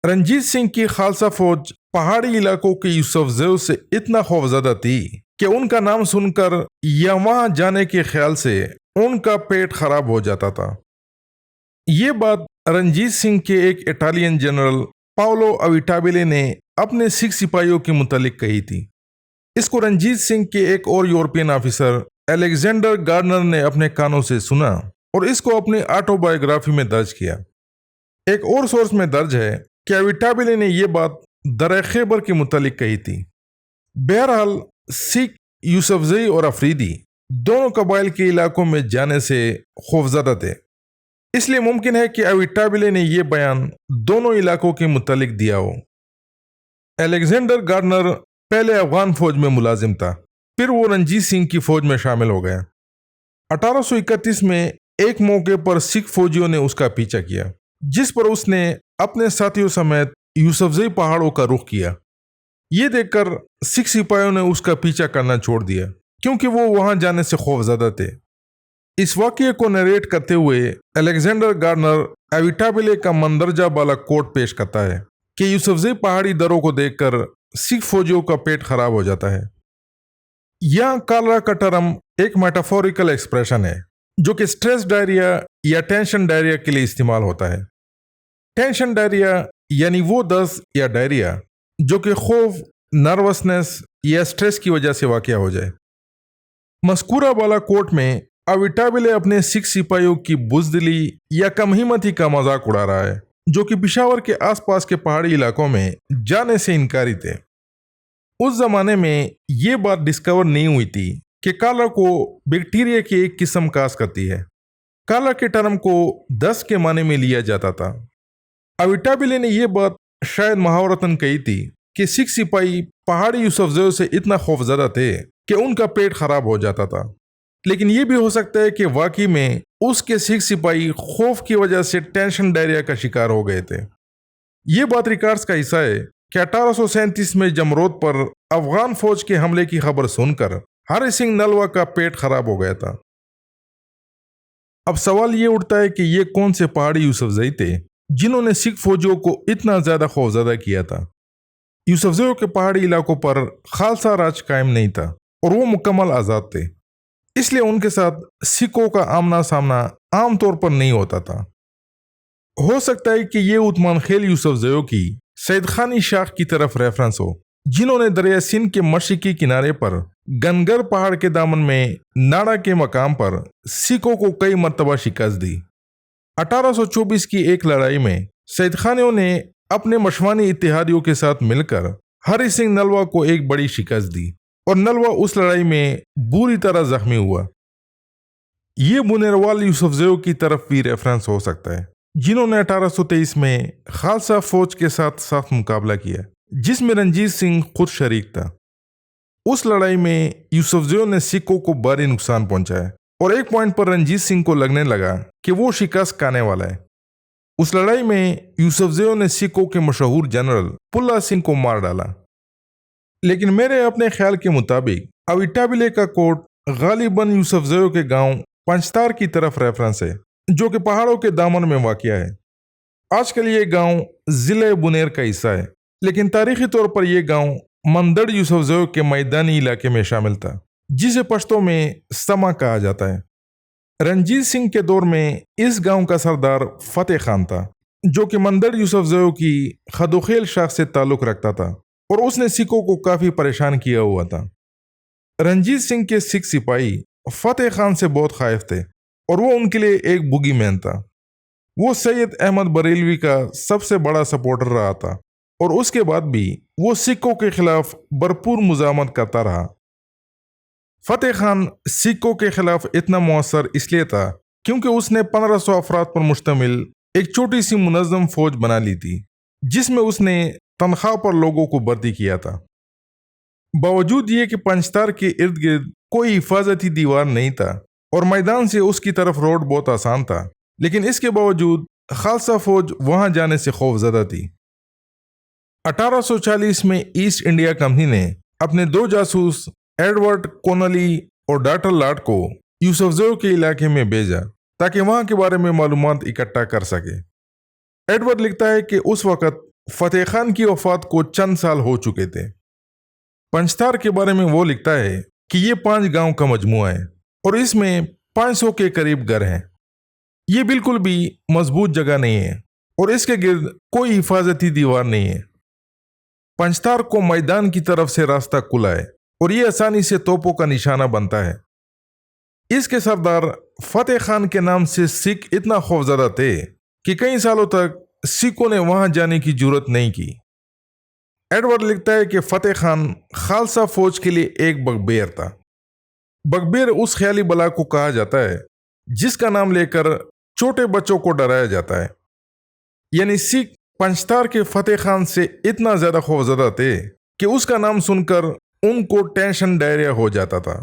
رنجیت سنگھ کی خالصہ فوج پہاڑی علاقوں کے یوسفزئی سے اتنا خوفزدہ تھی کہ ان کا نام سن کر یا وہاں جانے کے خیال سے ان کا پیٹ خراب ہو جاتا تھا۔ یہ بات رنجیت سنگھ کے ایک اٹالین جنرل پاولو اویٹابیلے نے اپنے سکھ سپاہیوں کے متعلق کہی تھی۔ اس کو رنجیت سنگھ کے ایک اور یورپین آفیسر الیگزینڈر گارڈنر نے اپنے کانوں سے سنا اور اس کو اپنی آٹو بایوگرافی میں درج کیا۔ ایک اور سورس میں درج ہے کہ اویٹابیلے نے یہ بات درہ خیبر کے متعلق کہی تھی۔ بہرحال سکھ یوسفزئی اور افریدی دونوں قبائل کے علاقوں میں جانے سے خوفزدہ تھے، اس لیے ممکن ہے کہ اویٹابیلے نے یہ بیان دونوں علاقوں کے متعلق دیا ہو۔ الیگزینڈر گارڈنر پہلے افغان فوج میں ملازم تھا، پھر وہ رنجیت سنگھ کی فوج میں شامل ہو گیا۔ 1831 میں ایک موقع پر سکھ فوجیوں نے اس کا پیچھا کیا، جس پر اس نے اپنے ساتھیوں سمیت یوسفزئی پہاڑوں کا رخ کیا۔ یہ دیکھ کر سکھ سپاہیوں نے اس کا پیچھا کرنا چھوڑ دیا کیونکہ وہ وہاں جانے سے خوفزدہ تھے۔ اس واقعے کو نیریٹ کرتے ہوئے الیگزینڈر گارڈنر اویٹابیلے کا مندرجہ بالا کوٹ پیش کرتا ہے کہ یوسفزئی پہاڑی دروں کو دیکھ کر سکھ فوجیوں کا پیٹ خراب ہو جاتا ہے۔ یہاں کالرا کا ٹرم ایک میٹافوریکل ایکسپریشن ہے جو کہ سٹریس ڈائریا یا ٹینشن ڈائریا کے لیے استعمال ہوتا ہے۔ ٹینشن ڈائریا یعنی وہ دست یا ڈائریا جو کہ خوف، نروسنس یا سٹریس کی وجہ سے واقع ہو جائے۔ مذکورہ بالا کوٹ میں اویٹابیلے اپنے سکھ سپاہیوں کی بزدلی یا کم ہمتی کا مذاق اڑا رہا ہے جو کہ پشاور کے آس پاس کے پہاڑی علاقوں میں جانے سے انکاری تھے۔ اس زمانے میں یہ بات ڈسکور نہیں ہوئی تھی کہ کالر کو بیکٹیریا کی ایک قسم کاز کرتی ہے۔ کالر کے ٹرم کو دست کے معنی میں لیا جاتا تھا۔ اویٹابیلے نے یہ بات شاید محاورتاً کہی تھی کہ سکھ سپاہی پہاڑی یوسفزئی سے اتنا خوفزدہ تھے کہ ان کا پیٹ خراب ہو جاتا تھا، لیکن یہ بھی ہو سکتا ہے کہ واقعی میں اس کے سکھ سپاہی خوف کی وجہ سے ٹینشن ڈائریا کا شکار ہو گئے تھے۔ یہ بات ریکارڈز کا حصہ ہے کہ 1837 میں جمرود پر افغان فوج کے حملے کی خبر سن کر ہری سنگھ نلوا کا پیٹ خراب ہو گیا تھا۔ اب سوال یہ اٹھتا ہے کہ یہ کون سے پہاڑی یوسفزئی تھے جنہوں نے سکھ فوجیوں کو اتنا زیادہ خوفزدہ کیا تھا؟ یوسفزئیوں کے پہاڑی علاقوں پر خالصہ راج قائم نہیں تھا اور وہ مکمل آزاد تھے، اس لیے ان کے ساتھ سکھوں کا آمنا سامنا عام طور پر نہیں ہوتا تھا۔ ہو سکتا ہے کہ یہ عثمان خیل یوسفزئیوں کی سید خانی شاخ کی طرف ریفرنس ہو، جنہوں نے دریا سندھ کے مشرقی کنارے پر گنگر پہاڑ کے دامن میں ناڑا کے مقام پر سکھوں کو کئی مرتبہ شکست دی۔ 1824 کی ایک لڑائی میں سید خانیوں نے اپنے مشوانی اتحادیوں کے ساتھ مل کر ہری سنگھ نلوا کو ایک بڑی شکست دی اور نلوا اس لڑائی میں بری طرح زخمی ہوا۔ یہ بنیروال یوسفزئیوں کی طرف بھی ریفرنس ہو سکتا ہے، جنہوں نے 1823 میں خالصہ فوج کے ساتھ سخت مقابلہ کیا جس میں رنجیت سنگھ خود شریک تھا۔ اس لڑائی میں یوسفزئیوں نے سکھوں کو بھاری نقصان پہنچایا اور ایک پوائنٹ پر رنجیت سنگھ کو لگنے لگا کہ وہ شکست کھانے والا ہے۔ اس لڑائی میں یوسفزئیوں نے سکھوں کے مشہور جنرل پلا سنگھ کو مار ڈالا۔ لیکن میرے اپنے خیال کے مطابق اویٹابیلے کا کوٹ غالباً یوسفزئیوں کے گاؤں پنچتار کی طرف ریفرنس ہے جو کہ پہاڑوں کے دامن میں واقع ہے۔ آج کل یہ گاؤں ضلع بنیر کا حصہ ہے، لیکن تاریخی طور پر یہ گاؤں مندڑ یوسفزئیوں کے میدانی علاقے میں شامل تھا، جسے پشتو میں سما کہا جاتا ہے۔ رنجیت سنگھ کے دور میں اس گاؤں کا سردار فتح خان تھا جو کہ مندڑ یوسفزئیوں کی خدوخیل شاخ سے تعلق رکھتا تھا اور اس نے سکھوں کو کافی پریشان کیا ہوا تھا۔ رنجیت سنگھ کے سکھ سپاہی فتح خان سے بہت خائف تھے اور وہ ان کے لیے ایک بوگی مین تھا۔ وہ سید احمد بریلوی کا سب سے بڑا سپورٹر رہا تھا اور اس کے بعد بھی وہ سکھوں کے خلاف بھرپور مزاحمت کرتا رہا۔ فتح خان سکھوں کے خلاف اتنا مؤثر اس لیے تھا کیونکہ اس نے 1500 افراد پر مشتمل ایک چھوٹی سی منظم فوج بنا لی تھی جس میں اس نے تنخواہ پر لوگوں کو بھرتی کیا تھا۔ باوجود یہ کہ پنچتار کے ارد گرد کوئی حفاظتی دیوار نہیں تھا اور میدان سے اس کی طرف روڈ بہت آسان تھا، لیکن اس کے باوجود خالصہ فوج وہاں جانے سے خوفزدہ تھی۔ 1840 میں ایسٹ انڈیا کمپنی نے اپنے 2 جاسوس ایڈورڈ کونلی اور ڈاکٹر لاٹ کو یوسفزئیوں کے علاقے میں بھیجا تاکہ وہاں کے بارے میں معلومات اکٹھا کر سکے۔ ایڈورڈ لکھتا ہے کہ اس وقت فتح خان کی وفات کو چند سال ہو چکے تھے۔ پنجتار کے بارے میں وہ لکھتا ہے کہ یہ 5 گاؤں کا مجموعہ ہے اور اس میں 500 کے قریب گھر ہیں۔ یہ بالکل بھی مضبوط جگہ نہیں ہے اور اس کے گرد کوئی حفاظتی دیوار نہیں ہے۔ پنجتار کو میدان کی طرف سے راستہ کھلا ہے اور یہ آسانی سے توپوں کا نشانہ بنتا ہے۔ اس کے سردار فتح خان کے نام سے سکھ اتنا خوفزدہ تھے کہ کئی سالوں تک سکھوں نے وہاں جانے کی جرات نہیں کی۔ ایڈورڈ لکھتا ہے کہ فتح خان خالصہ فوج کے لیے ایک بغبیر تھا۔ بغبیر اس خیالی بلا کو کہا جاتا ہے جس کا نام لے کر چھوٹے بچوں کو ڈرایا جاتا ہے، یعنی سکھ پنجتار کے فتح خان سے اتنا زیادہ خوفزدہ تھے کہ اس کا نام سن کر ان کو ٹینشن ڈائریا ہو جاتا تھا۔